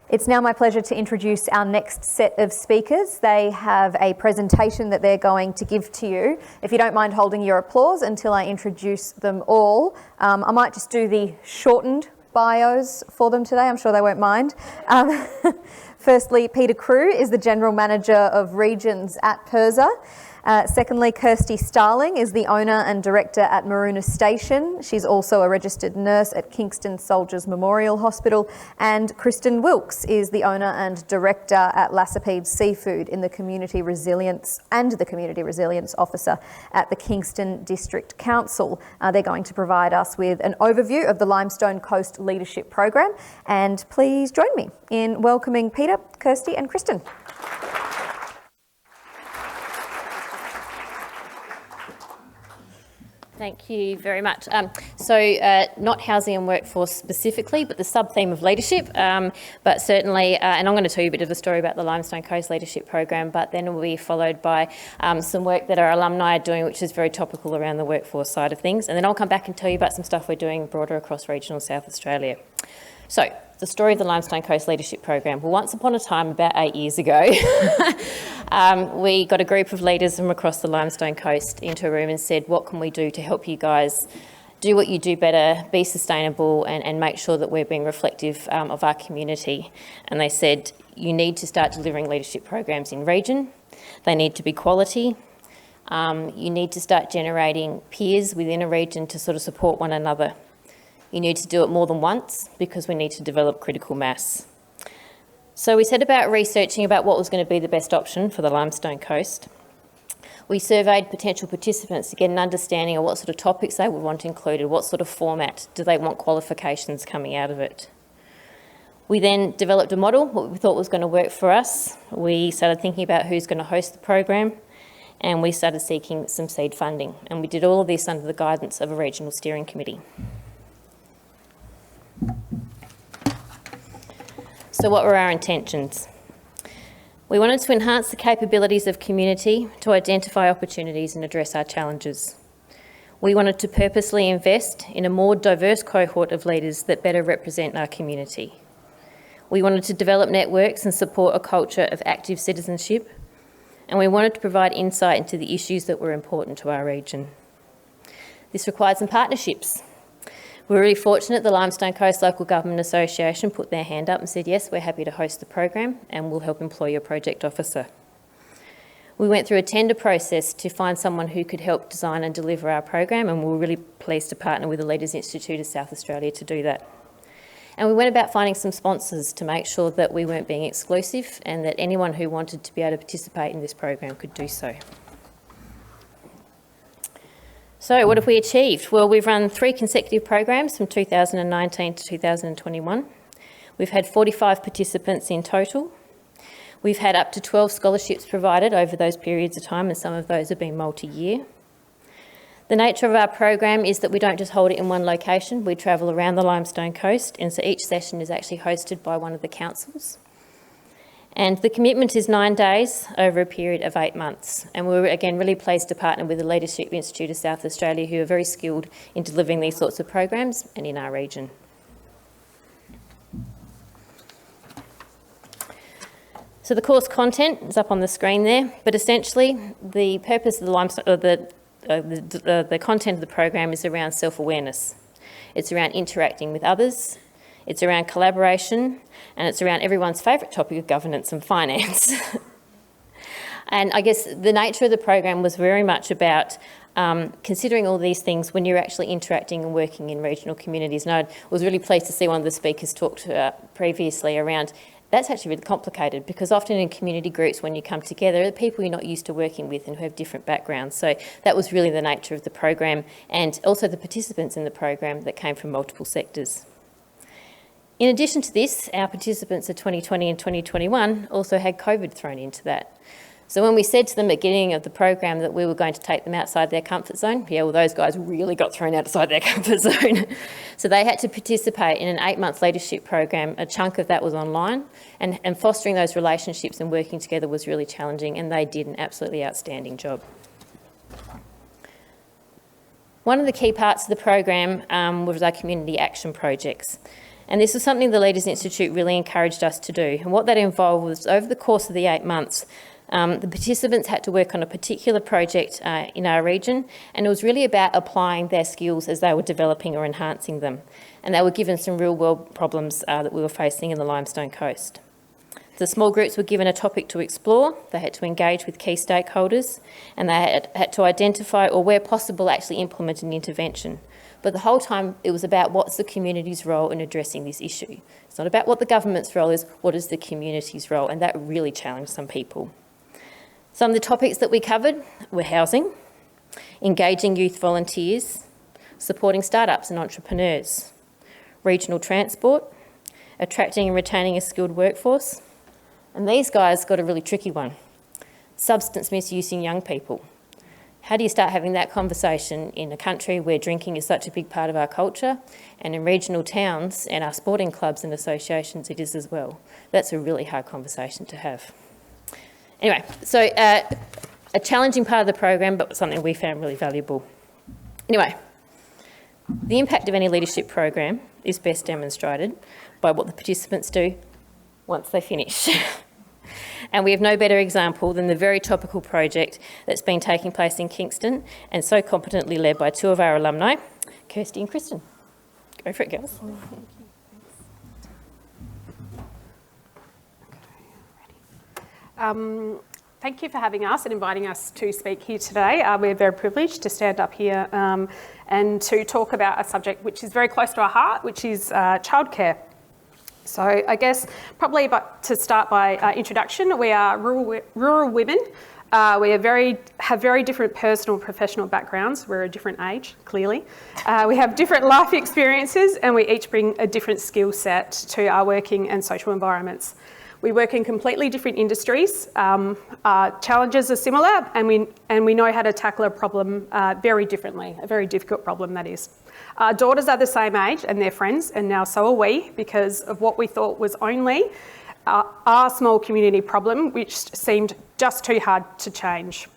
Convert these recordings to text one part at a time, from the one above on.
It's now my pleasure to introduce our next set of speakers. They have a presentation that they're going to give to you. If you don't mind holding your applause until I introduce them all. I might just do the shortened bios for them today. I'm sure they won't mind. Firstly, Peter Crew is the General Manager of Regions at PIRSA. Secondly, Kirsty Starling is the owner and director at Maroona Station. She's also a registered nurse at Kingston Soldiers Memorial Hospital. And Kristen Wilkes is the owner and director at Lassapede Seafood in the Community Resilience and the Community Resilience Officer at the Kingston District Council. They're going to provide us with an overview of the Limestone Coast Leadership Program. And please join me in welcoming Peter, Kirsty and Kristen. Thank you very much. Not housing and workforce specifically, but the sub-theme of leadership, but certainly, and I'm going to tell you a bit of a story about the Limestone Coast Leadership Program, but then it will be followed by some work that our alumni are doing, which is very topical around the workforce side of things. And then I'll come back and tell you about some stuff we're doing broader across regional South Australia. So, the story of the Limestone Coast Leadership Program. Well, once upon a time, about 8 years ago, we got a group of leaders from across the Limestone Coast into a room and said, what can we do to help you guys do what you do better, be sustainable and make sure that we're being reflective of our community? And they said, you need to start delivering leadership programs in region. They need to be quality. You need to start generating peers within a region to sort of support one another. You need to do it more than once because we need to develop critical mass. So we set about researching about what was going to be the best option for the Limestone Coast. We surveyed potential participants to get an understanding of what sort of topics they would want included, what sort of format, do they want qualifications coming out of it. We then developed a model, what we thought was going to work for us. We started thinking about who's going to host the program, and we started seeking some seed funding. And we did all of this under the guidance of a regional steering committee. So what were our intentions? We wanted to enhance the capabilities of community to identify opportunities and address our challenges. We wanted to purposely invest in a more diverse cohort of leaders that better represent our community. We wanted to develop networks and support a culture of active citizenship, and we wanted to provide insight into the issues that were important to our region. This required some partnerships. We were really fortunate the Limestone Coast Local Government Association put their hand up and said, yes, we're happy to host the program and we'll help employ your project officer. We went through a tender process to find someone who could help design and deliver our program, and we were really pleased to partner with the Leaders Institute of South Australia to do that. And we went about finding some sponsors to make sure that we weren't being exclusive and that anyone who wanted to be able to participate in this program could do so. So what have we achieved? Well, we've run 3 consecutive programs from 2019 to 2021. We've had 45 participants in total. We've had up to 12 scholarships provided over those periods of time, and some of those have been multi-year. The nature of our program is that we don't just hold it in one location. We travel around the Limestone Coast, and so each session is actually hosted by one of the councils. And the commitment is 9 days over a period of 8 months. And we were, again, really pleased to partner with the Leadership Institute of South Australia, who are very skilled in delivering these sorts of programs and in our region. So the course content is up on the screen there, but essentially the purpose of the content of the program is around self-awareness. It's around interacting with others. It's around collaboration, and it's around everyone's favourite topic of governance and finance. And I guess the nature of the program was very much about considering all these things when you're actually interacting and working in regional communities. And I was really pleased to see one of the speakers talked previously around that's actually really complicated, because often in community groups when you come together, there are people you're not used to working with and who have different backgrounds. So that was really the nature of the program, and also the participants in the program that came from multiple sectors. In addition to this, our participants of 2020 and 2021 also had COVID thrown into that. So when we said to them at the beginning of the program that we were going to take them outside their comfort zone, those guys really got thrown outside their comfort zone. So they had to participate in an 8-month leadership program. A chunk of that was online, and fostering those relationships and working together was really challenging, and they did an absolutely outstanding job. One of the key parts of the program was our community action projects. And this was something the Leaders Institute really encouraged us to do. And what that involved was, over the course of the 8 months, the participants had to work on a particular project in our region, and it was really about applying their skills as they were developing or enhancing them. And they were given some real-world problems that we were facing in the Limestone Coast. The small groups were given a topic to explore, they had to engage with key stakeholders, and they had to identify, or where possible, actually implement an intervention. But the whole time it was about what's the community's role in addressing this issue. It's not about what the government's role is, what is the community's role, and that really challenged some people. Some of the topics that we covered were housing, engaging youth volunteers, supporting startups and entrepreneurs, regional transport, attracting and retaining a skilled workforce, and these guys got a really tricky one: substance misuse in young people. How do you start having that conversation in a country where drinking is such a big part of our culture, and in regional towns and our sporting clubs and associations it is as well? That's a really hard conversation to have. Anyway, so a challenging part of the program, but something we found really valuable. Anyway, the impact of any leadership program is best demonstrated by what the participants do once they finish. And we have no better example than the very topical project that's been taking place in Kingston and so competently led by two of our alumni, Kirsty and Kristen. Go for it, girls. Thank you for having us and inviting us to speak here today. We're very privileged to stand up here and to talk about a subject which is very close to our heart, which is childcare. So I guess probably to start by introduction, we are rural women. We have very different personal and professional backgrounds. We're a different age, clearly. We have different life experiences, and we each bring a different skill set to our working and social environments. We work in completely different industries. Our challenges are similar, and we know how to tackle a problem very differently, a very difficult problem that is. Our daughters are the same age and they're friends, and now so are we, because of what we thought was only our small community problem, which seemed just too hard to change.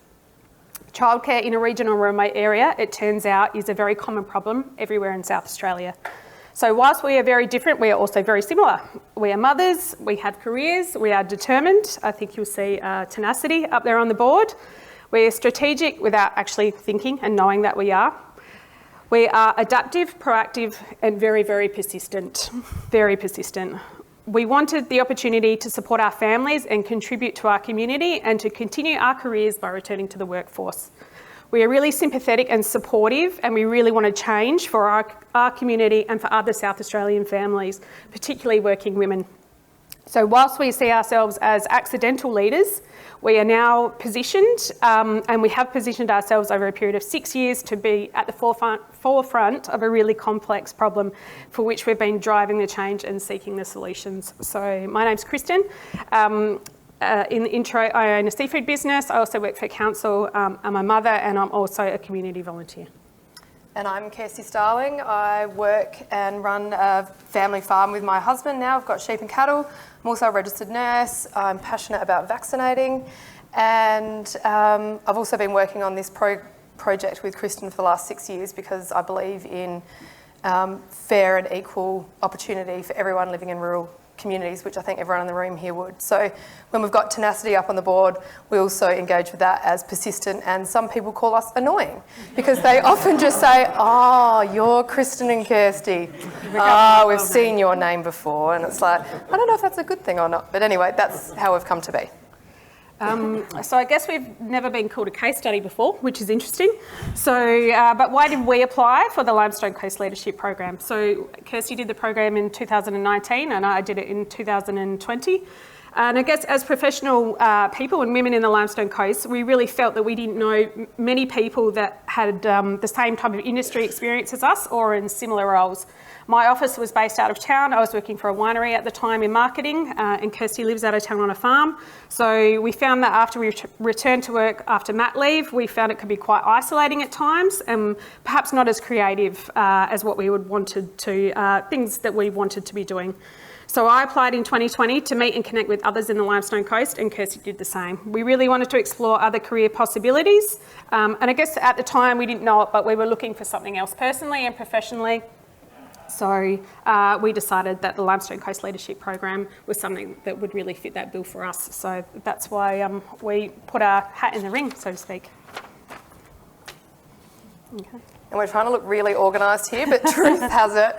Childcare in a regional remote area, it turns out, is a very common problem everywhere in South Australia. So whilst we are very different, we are also very similar. We are mothers, we have careers, we are determined. I think you'll see tenacity up there on the board. We are strategic without actually thinking and knowing that we are. We are adaptive, proactive, and very, very persistent. Very persistent. We wanted the opportunity to support our families and contribute to our community and to continue our careers by returning to the workforce. We are really sympathetic and supportive, and we really want to change for our community and for other South Australian families, particularly working women. So whilst we see ourselves as accidental leaders, we are now positioned, and we have positioned ourselves over a period of 6 years to be at the forefront of a really complex problem for which we've been driving the change and seeking the solutions. So my name's Kristen. In the intro, I own a seafood business. I also work for council. I'm a mother, and I'm also a community volunteer. And I'm Kirsty Starling. I work and run a family farm with my husband now. I've got sheep and cattle. I'm also a registered nurse. I'm passionate about vaccinating. And I've also been working on this project with Kristen for the last 6 years because I believe in fair and equal opportunity for everyone living in rural communities, which I think everyone in the room here would. So when we've got tenacity up on the board, we also engage with that as persistent, and some people call us annoying because they often just say, "Oh, you're Kristen and Kirsty. Oh, we've seen your name before." And it's like, I don't know if that's a good thing or not. But anyway, that's how we've come to be. So I guess we've never been called a case study before, which is interesting. So, but why did we apply for the Limestone Coast Leadership Program? So Kirsty did the program in 2019 and I did it in 2020. And I guess as professional people and women in the Limestone Coast, we really felt that we didn't know many people that had the same type of industry experience as us or in similar roles. My office was based out of town. I was working for a winery at the time in marketing, and Kirsty lives out of town on a farm. So we found that after we returned to work after mat leave, we found it could be quite isolating at times and perhaps not as creative as what we would wanted to, things that we wanted to be doing. So I applied in 2020 to meet and connect with others in the Limestone Coast, and Kirsty did the same. We really wanted to explore other career possibilities, and I guess at the time we didn't know it, but we were looking for something else personally and professionally. So we decided that the Limestone Coast Leadership Program was something that would really fit that bill for us. So that's why we put our hat in the ring, so to speak. Okay. And we're trying to look really organised here, but truth has it,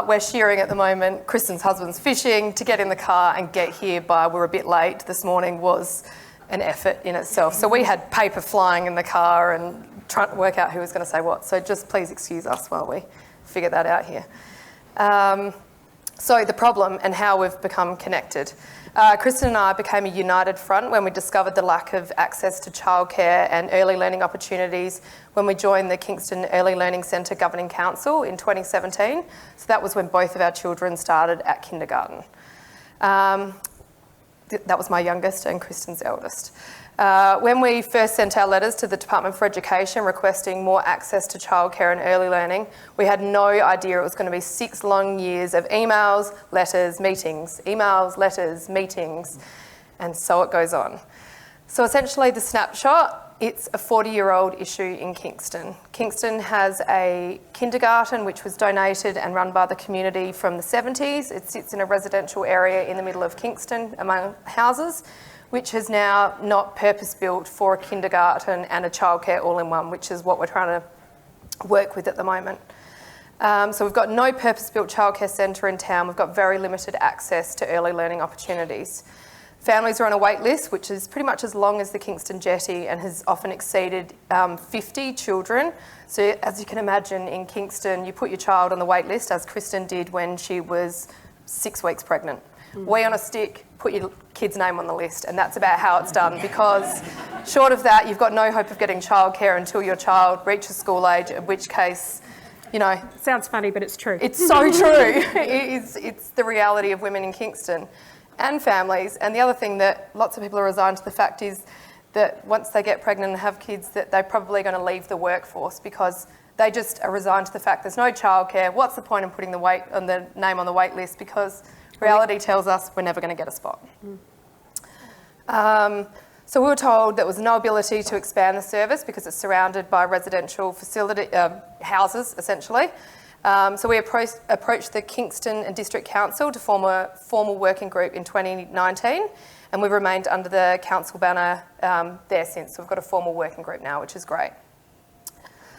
we're shearing at the moment. Kristen's husband's fishing. To get in the car and get here we're a bit late this morning was an effort in itself. So we had paper flying in the car and trying to work out who was going to say what. So just please excuse us while we figure that out here. So the problem and how we've become connected. Kristen and I became a united front when we discovered the lack of access to childcare and early learning opportunities when we joined the Kingston Early Learning Centre Governing Council in 2017. So that was when both of our children started at kindergarten. That was my youngest and Kristen's eldest. When we first sent our letters to the Department for Education requesting more access to childcare and early learning, we had no idea it was going to be 6 long years of emails, letters, meetings, emails, letters, meetings, and so it goes on. So essentially the snapshot, it's a 40-year-old issue in Kingston. Kingston has a kindergarten which was donated and run by the community from the 70s. It sits in a residential area in the middle of Kingston among houses, which is now not purpose-built for a kindergarten and a childcare all-in-one, which is what we're trying to work with at the moment. So we've got no purpose-built childcare centre in town. We've got very limited access to early learning opportunities. Families are on a wait list, which is pretty much as long as the Kingston Jetty and has often exceeded 50 children. So as you can imagine, in Kingston, you put your child on the wait list, as Kristen did when she was 6 weeks pregnant. We on a stick, put your kid's name on the list, and that's about how it's done, because short of that, you've got no hope of getting childcare until your child reaches school age, in which case, you know... Sounds funny, but it's true. It's so true. It's the reality of women in Kingston and families. And the other thing that lots of people are resigned to the fact is that once they get pregnant and have kids, that they're probably going to leave the workforce because they just are resigned to the fact there's no childcare. What's the point in putting the name on the wait list? Because reality tells us we're never going to get a spot. So we were told there was no ability to expand the service because it's surrounded by residential houses, essentially. So we approached the Kingston and District Council to form a formal working group in 2019, and we've remained under the council banner there since. So we've got a formal working group now, which is great.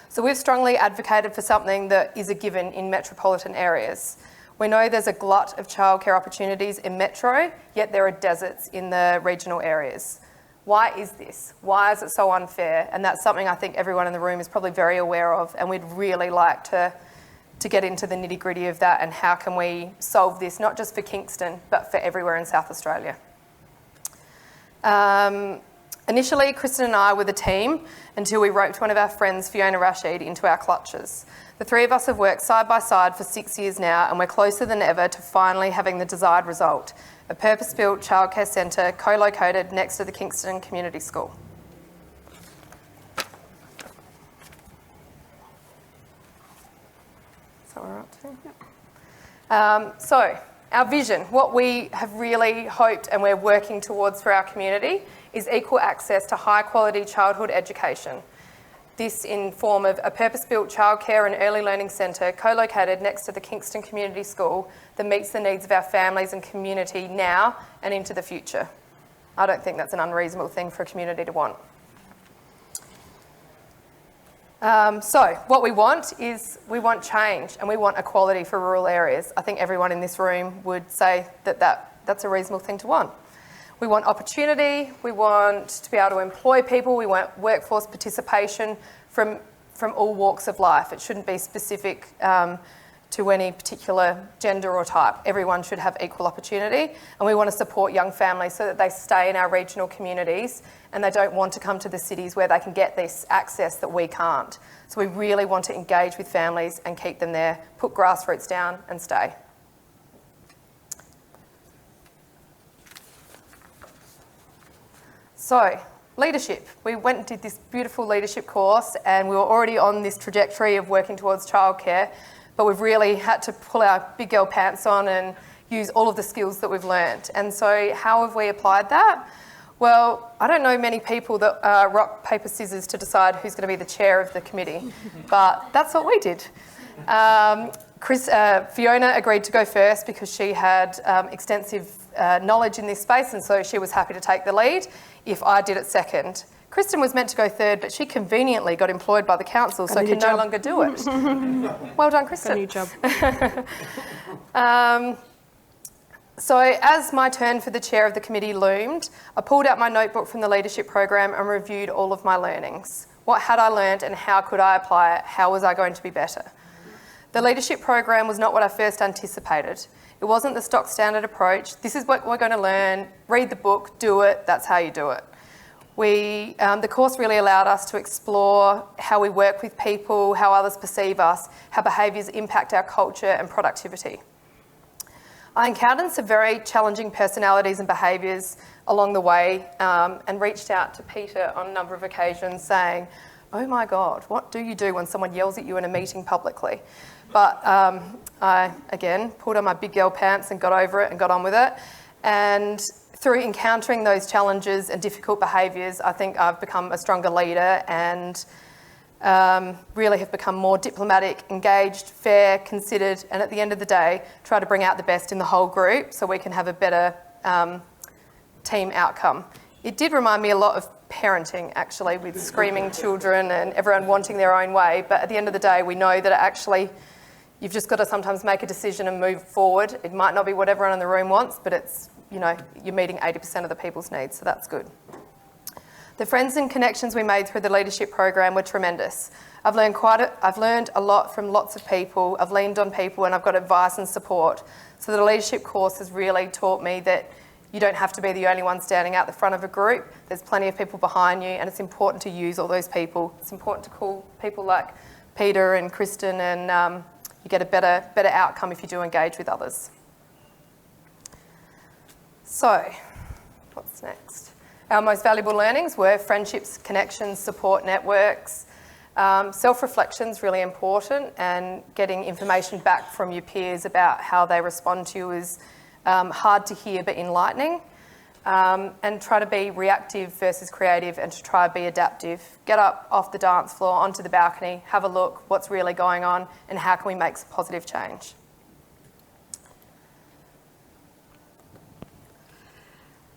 So we've strongly advocated for something that is a given in metropolitan areas. We know there's a glut of childcare opportunities in Metro, yet there are deserts in the regional areas. Why is this? Why is it so unfair? And that's something I think everyone in the room is probably very aware of, and we'd really like to get into the nitty-gritty of that and how can we solve this, not just for Kingston, but for everywhere in South Australia. Initially, Kristen and I were the team until we roped one of our friends, Fiona Rashid, into our clutches. The three of us have worked side by side for 6 years now, and we're closer than ever to finally having the desired result, a purpose-built childcare centre co-located next to the Kingston Community School. So we're up to. So our vision, what we have really hoped and we're working towards for our community is equal access to high quality childhood education. This in form of a purpose-built childcare and early learning centre co-located next to the Kingston Community School that meets the needs of our families and community now and into the future. I don't think that's an unreasonable thing for a community to want. So what we want is we want change and we want equality for rural areas. I think everyone in this room would say that that's a reasonable thing to want. We want opportunity, we want to be able to employ people, we want workforce participation from all walks of life. It shouldn't be specific to any particular gender or type. Everyone should have equal opportunity, and we want to support young families so that they stay in our regional communities and they don't want to come to the cities where they can get this access that we can't. So we really want to engage with families and keep them there, put grassroots down and stay. So, leadership. We went and did this beautiful leadership course and we were already on this trajectory of working towards childcare, but we've really had to pull our big girl pants on and use all of the skills that we've learnt. And so how have we applied that? Well, I don't know many people that rock, paper, scissors to decide who's going to be the chair of the committee, but that's what we did. Fiona agreed to go first because she had extensive knowledge in this space, and so she was happy to take the lead if I did it second. Kristen was meant to go third, but she conveniently got employed by the council, so can no longer do it. Well done, Kristen. New job. So as my turn for the chair of the committee loomed, I pulled out my notebook from the leadership program and reviewed all of my learnings. What had I learned and how could I apply it? How was I going to be better? The leadership program was not what I first anticipated. It wasn't the stock standard approach. This is what we're going to learn. Read the book, do it. That's how you do it. The course really allowed us to explore how we work with people, how others perceive us, how behaviours impact our culture and productivity. I encountered some very challenging personalities and behaviours along the way and reached out to Peter on a number of occasions saying, oh my God, what do you do when someone yells at you in a meeting publicly? But I, again, pulled on my big girl pants and got over it and got on with it. And through encountering those challenges and difficult behaviours, I think I've become a stronger leader and really have become more diplomatic, engaged, fair, considered, and at the end of the day, try to bring out the best in the whole group so we can have a better team outcome. It did remind me a lot of parenting, actually, with screaming children and everyone wanting their own way, but at the end of the day, we know that actually you've just got to sometimes make a decision and move forward. It might not be what everyone in the room wants, but it's, you know, you're meeting 80% of the people's needs, so that's good. The friends and connections we made through the leadership program were tremendous. I've learned a lot from lots of people. I've leaned on people and I've got advice and support. So the leadership course has really taught me that you don't have to be the only one standing out the front of a group. There's plenty of people behind you and it's important to use all those people. It's important to call people like Peter and Kristen and you get a better outcome if you do engage with others. So, what's next? Our most valuable learnings were friendships, connections, support networks. Self-reflection's really important, and getting information back from your peers about how they respond to you is hard to hear but enlightening. And try to be reactive versus creative and to try to be adaptive. Get up off the dance floor, onto the balcony, have a look, what's really going on and how can we make some positive change.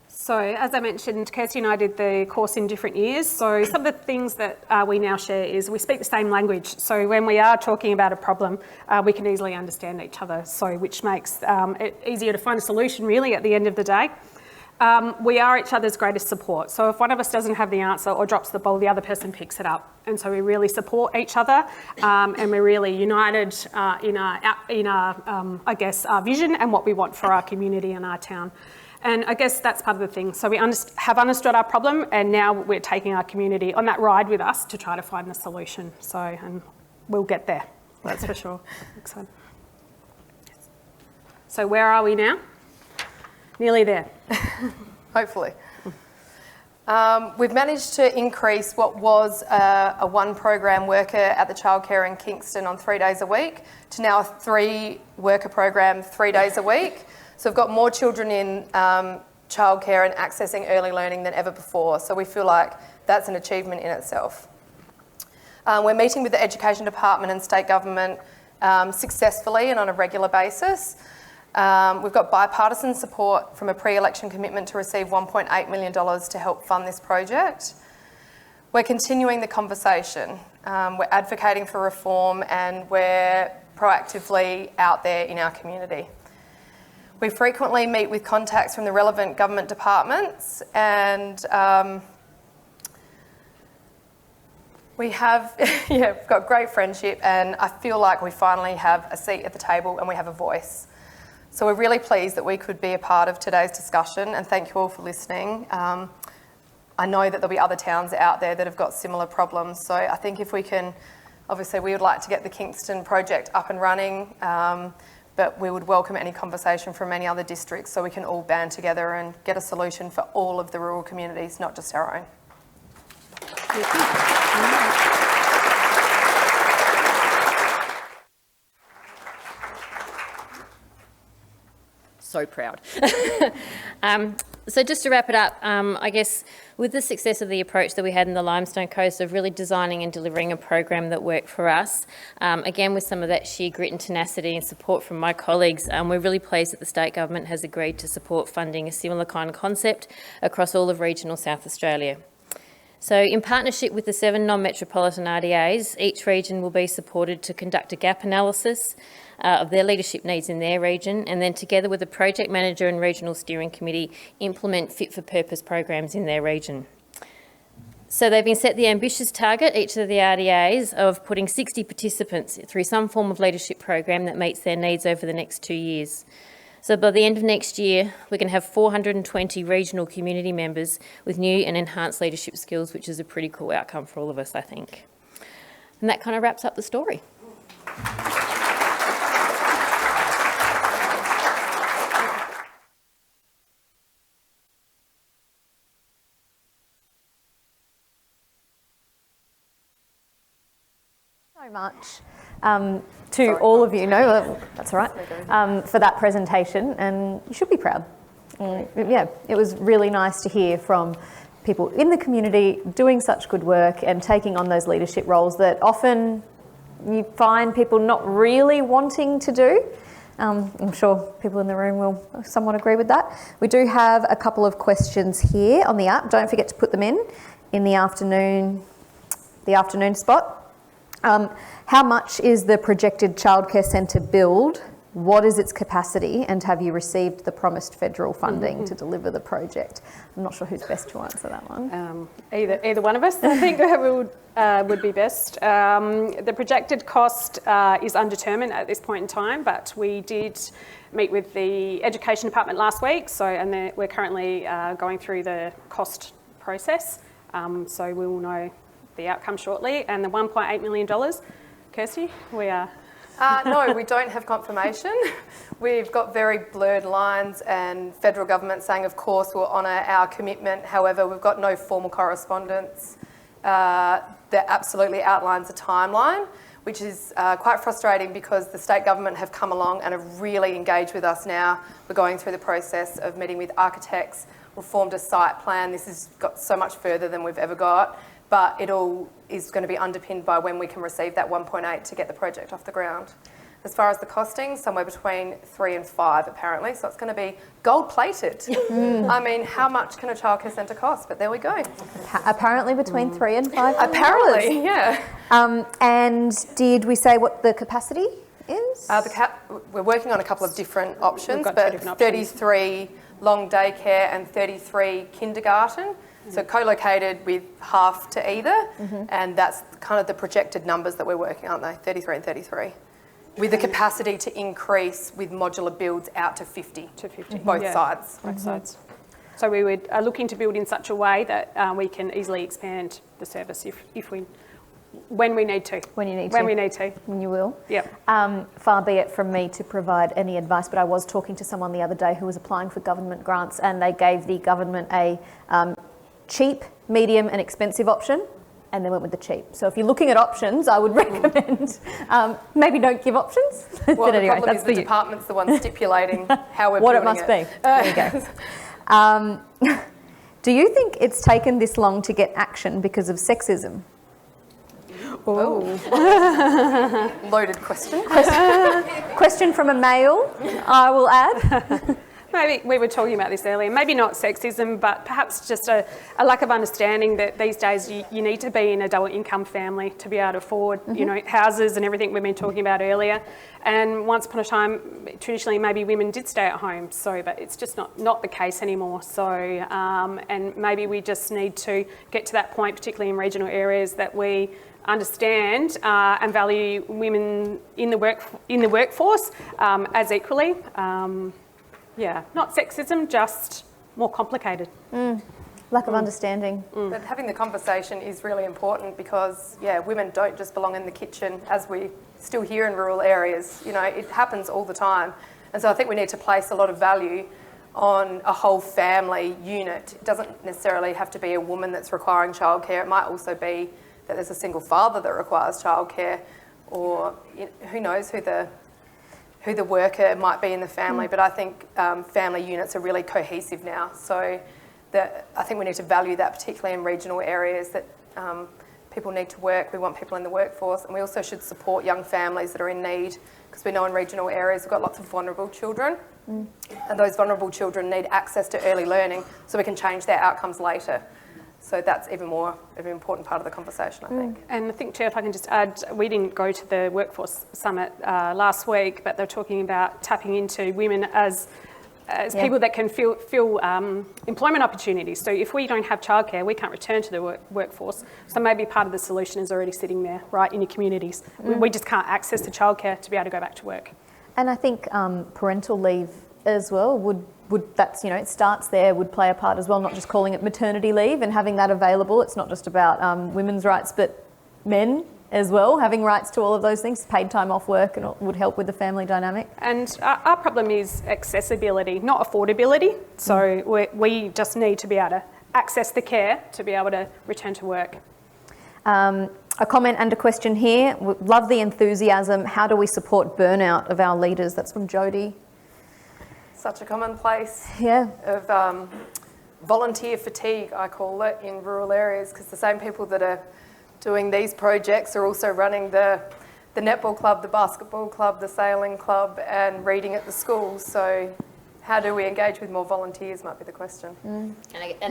So, as I mentioned, Kirsty and I did the course in different years. So some of the things that we now share is we speak the same language. So when we are talking about a problem, we can easily understand each other, so which makes it easier to find a solution really at the end of the day. We are each other's greatest support. So if one of us doesn't have the answer or drops the ball, the other person picks it up. And so we really support each other and we're really united in our vision and what we want for our community and our town. And I guess that's part of the thing. So we have understood our problem and now we're taking our community on that ride with us to try to find the solution. So, and we'll get there, that's for sure. Excited. So where are we now? Nearly there. Hopefully. We've managed to increase what was a one program worker at the childcare in Kingston on 3 days a week to now a 3 worker program 3 days a week. So we've got more children in childcare and accessing early learning than ever before. So we feel like that's an achievement in itself. We're meeting with the Education Department and state government successfully and on a regular basis. We've got bipartisan support from a pre-election commitment to receive $1.8 million to help fund this project. We're continuing the conversation. We're advocating for reform and we're proactively out there in our community. We frequently meet with contacts from the relevant government departments and We have, yeah, we've got great friendship, and I feel like we finally have a seat at the table and we have a voice. So we're really pleased that we could be a part of today's discussion, and thank you all for listening. I know that there'll be other towns out there that have got similar problems, so I think if we can, obviously we would like to get the Kingston project up and running, but we would welcome any conversation from any other districts so we can all band together and get a solution for all of the rural communities, not just our own. So proud. So just to wrap it up, I guess with the success of the approach that we had in the Limestone Coast of really designing and delivering a program that worked for us, again with some of that sheer grit and tenacity and support from my colleagues, we're really pleased that the state government has agreed to support funding a similar kind of concept across all of regional South Australia. So in partnership with the 7 non-metropolitan RDAs, each region will be supported to conduct a gap analysis of their leadership needs in their region, and then together with the project manager and regional steering committee, implement fit-for-purpose programs in their region. So they've been set the ambitious target, each of the RDAs, of putting 60 participants through some form of leadership program that meets their needs over the next 2 years. So by the end of next year, we're going to have 420 regional community members with new and enhanced leadership skills, which is a pretty cool outcome for all of us, I think. And that kind of wraps up the story. So much to all of you. No, that's all right. For that presentation, and you should be proud. Yeah, it was really nice to hear from people in the community doing such good work and taking on those leadership roles that often you find people not really wanting to do. I'm sure people in the room will somewhat agree with that. We do have a couple of questions here on the app. Don't forget to put them in the afternoon spot. How much is the projected childcare centre build? What is its capacity, and have you received the promised federal funding to deliver the project? I'm not sure who's best to answer that one. Either one of us, I think, would be best. The projected cost is undetermined at this point in time, but we did meet with the Education Department last week, we're currently going through the cost process, so we will know the outcome shortly. And the $1.8 million, Kirsty, we are... No, we don't have confirmation. We've got very blurred lines, and federal government saying, of course, we'll honour our commitment. However, we've got no formal correspondence that absolutely outlines a timeline, which is quite frustrating because the state government have come along and have really engaged with us now. We're going through the process of meeting with architects. We've formed a site plan. This has got so much further than we've ever got, but it all is going to be underpinned by when we can receive that 1.8 to get the project off the ground. As far as the costing, somewhere between 3 and 5 apparently, so it's going to be gold-plated. I mean, how much can a childcare centre cost? But there we go. Apparently between 3 and 5. Apparently, yeah. And did we say what the capacity is? We're working on a couple of different options, got but 33 long daycare and 33 kindergarten. So co-located with half to either, and that's kind of the projected numbers that we're working on, aren't they? 33 and 33. With the capacity to increase with modular builds out to 50. To 50. Both sides. Both sides. So we are looking to build in such a way that we can easily expand the service when we need to. When you need to. When we need to. When you will. Yep. Far be it from me to provide any advice, but I was talking to someone the other day who was applying for government grants, and they gave the government a cheap, medium and expensive option, and they went with the cheap. So if you're looking at options, I would recommend maybe don't give options. Well, but anyway, the problem is the department's the one stipulating how we're what building it must be. There you go. Do you think it's taken this long to get action because of sexism? Oh. Loaded question. Question from a male, I will add. maybe we were talking about this earlier, maybe not sexism, but perhaps just a lack of understanding that these days you need to be in a double income family to be able to afford, houses and everything we've been talking about earlier. And once upon a time, traditionally, maybe women did stay at home, but it's just not the case anymore. So, and maybe we just need to get to that point, particularly in regional areas, that we understand and value women in the workforce as equally. Not sexism, just more complicated. Lack of understanding. But having the conversation is really important because, women don't just belong in the kitchen, as we still hear in rural areas. It happens all the time. And so I think we need to place a lot of value on a whole family unit. It doesn't necessarily have to be a woman that's requiring childcare. It might also be that there's a single father that requires childcare, or who knows who the worker might be in the family. But I think family units are really cohesive now. So I think we need to value that, particularly in regional areas, that people need to work. We want people in the workforce, and we also should support young families that are in need, because we know in regional areas we've got lots of vulnerable children, and those vulnerable children need access to early learning so we can change their outcomes later. So that's even more of an important part of the conversation, I think. And I think, Chair, if I can just add, we didn't go to the Workforce Summit last week, but they're talking about tapping into women as people that can fill employment opportunities. So if we don't have childcare, we can't return to the workforce. So maybe part of the solution is already sitting there, right, in your communities. We just can't access the childcare to be able to go back to work. And I think parental leave as well would that's, it starts there, would play a part as well, not just calling it maternity leave and having that available. It's not just about women's rights, but men as well, having rights to all of those things, paid time off work, and it would help with the family dynamic. And our problem is accessibility, not affordability. So we just need to be able to access the care to be able to return to work. A comment and a question here. Love the enthusiasm. How do we support burnout of our leaders? That's from Jodie. Such a commonplace Yeah. of volunteer fatigue, I call it, in rural areas, because the same people that are doing these projects are also running the netball club, the basketball club, the sailing club, and reading at the schools. So how do we engage with more volunteers might be the question. And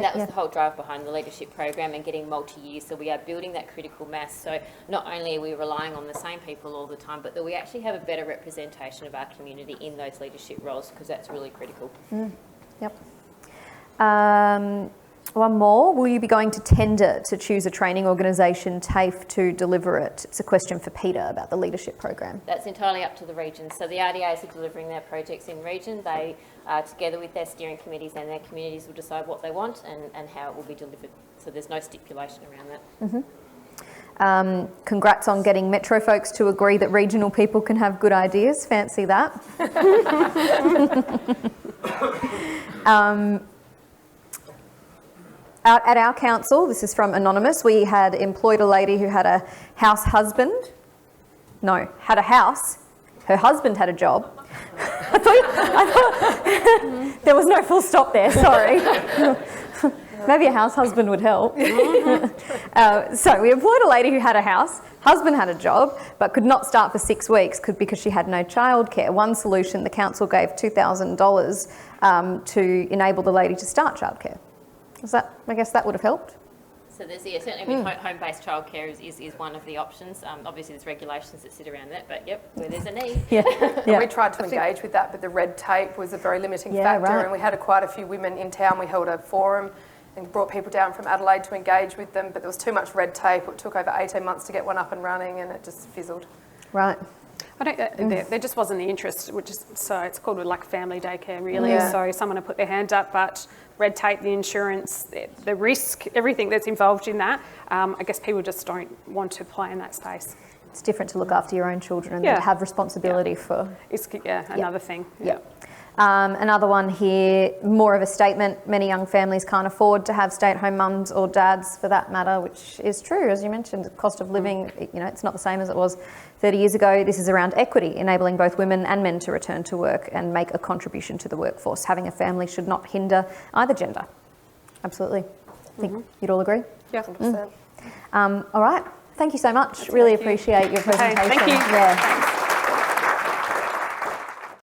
that was the whole drive behind the leadership program and getting multi-year. So we are building that critical mass. So not only are we relying on the same people all the time, but that we actually have a better representation of our community in those leadership roles, because that's really critical. Yep. One more. Will you be going to tender to choose a training organisation, TAFE, to deliver it? It's a question for Peter about the leadership program. That's entirely up to the regions. So the RDAs are delivering their projects in region. They, together with their steering committees and their communities, will decide what they want and how it will be delivered. So there's no stipulation around that. Congrats on getting Metro folks to agree that regional people can have good ideas. Fancy that. At our council, this is from Anonymous, we had employed a lady who had a husband. Had a house. Her husband had a job. I thought there was no full stop there, sorry. Maybe a house husband would help. So we employed a lady who had a house, husband had a job, but could not start for 6 weeks because she had no childcare. One solution, the council gave $2,000 to enable the lady to start childcare. I guess that would have helped. So there's certainly home-based childcare is one of the options. Obviously there's regulations that sit around that, but where there's a need. And we tried to engage with that, but the red tape was a very limiting factor. Right. And we had quite a few women in town. We held a forum and brought people down from Adelaide to engage with them, but there was too much red tape. It took over 18 months to get one up and running, and it just fizzled. Right. There just wasn't the interest, so it's called like family daycare really. Yeah. So someone would put their hand up, but red tape, the insurance, the risk, everything that's involved in that, I guess people just don't want to play in that space. It's different to look after your own children and have responsibility for. It's another thing. Yeah. Another one here, more of a statement. Many young families can't afford to have stay-at-home mums or dads, for that matter, which is true, as you mentioned. The cost of living, it's not the same as it was 30 years ago. This is around equity, enabling both women and men to return to work and make a contribution to the workforce. Having a family should not hinder either gender. Absolutely. I think you'd all agree? Yeah. 100%. All right. Thank you so much. Really appreciate your presentation. Thank you. Yeah.